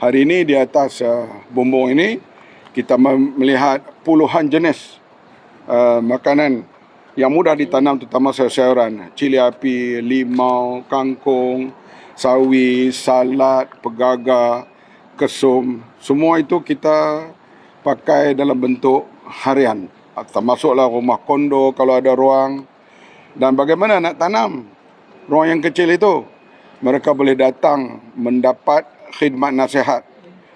Hari ini di atas bumbung ini kita melihat puluhan jenis makanan yang mudah ditanam, terutama sayur-sayuran. Cili api, limau, kangkung, sawi, salad, pegaga, kesum. Semua itu kita pakai dalam bentuk harian. Termasuklah rumah kondo kalau ada ruang. Dan bagaimana nak tanam ruang yang kecil itu? Mereka boleh datang mendapat khidmat nasihat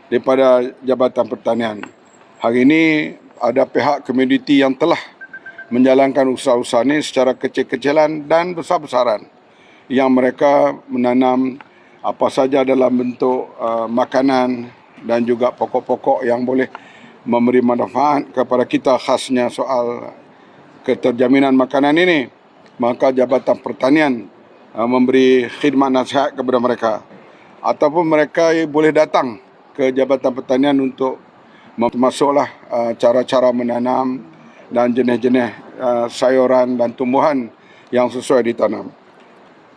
daripada Jabatan Pertanian. Hari ini ada pihak komuniti yang telah menjalankan usaha-usaha ini secara kecil-kecilan dan besar-besaran, yang mereka menanam apa saja dalam bentuk makanan dan juga pokok-pokok yang boleh memberi manfaat kepada kita, khasnya soal keterjaminan makanan ini. Maka Jabatan Pertanian memberi khidmat nasihat kepada mereka, ataupun mereka boleh datang ke Jabatan Pertanian untuk masuklah cara-cara menanam dan jenis-jenis sayuran dan tumbuhan yang sesuai ditanam.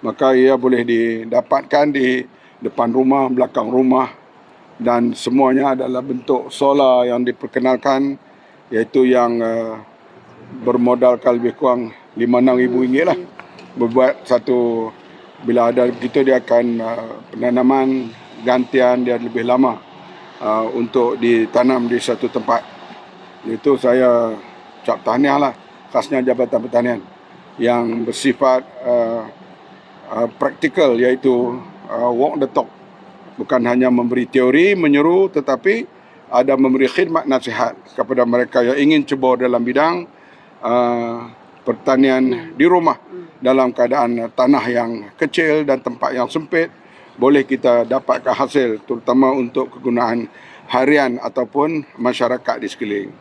Maka ia boleh didapatkan di depan rumah, belakang rumah, dan semuanya adalah bentuk solar yang diperkenalkan, iaitu yang bermodalkan lebih kurang RM5-6,000 lah. Berbuat satu, bila ada begitu dia akan penanaman gantian dia lebih lama untuk ditanam di satu tempat. Itu saya ucap tahniah lah, khasnya Jabatan Pertanian yang bersifat praktikal, iaitu walk the talk. Bukan hanya memberi teori, menyeru, tetapi ada memberi khidmat nasihat kepada mereka yang ingin cuba dalam bidang pertanian di rumah dalam keadaan tanah yang kecil dan tempat yang sempit. Boleh kita dapatkan hasil, terutama untuk kegunaan harian ataupun masyarakat di sekeliling.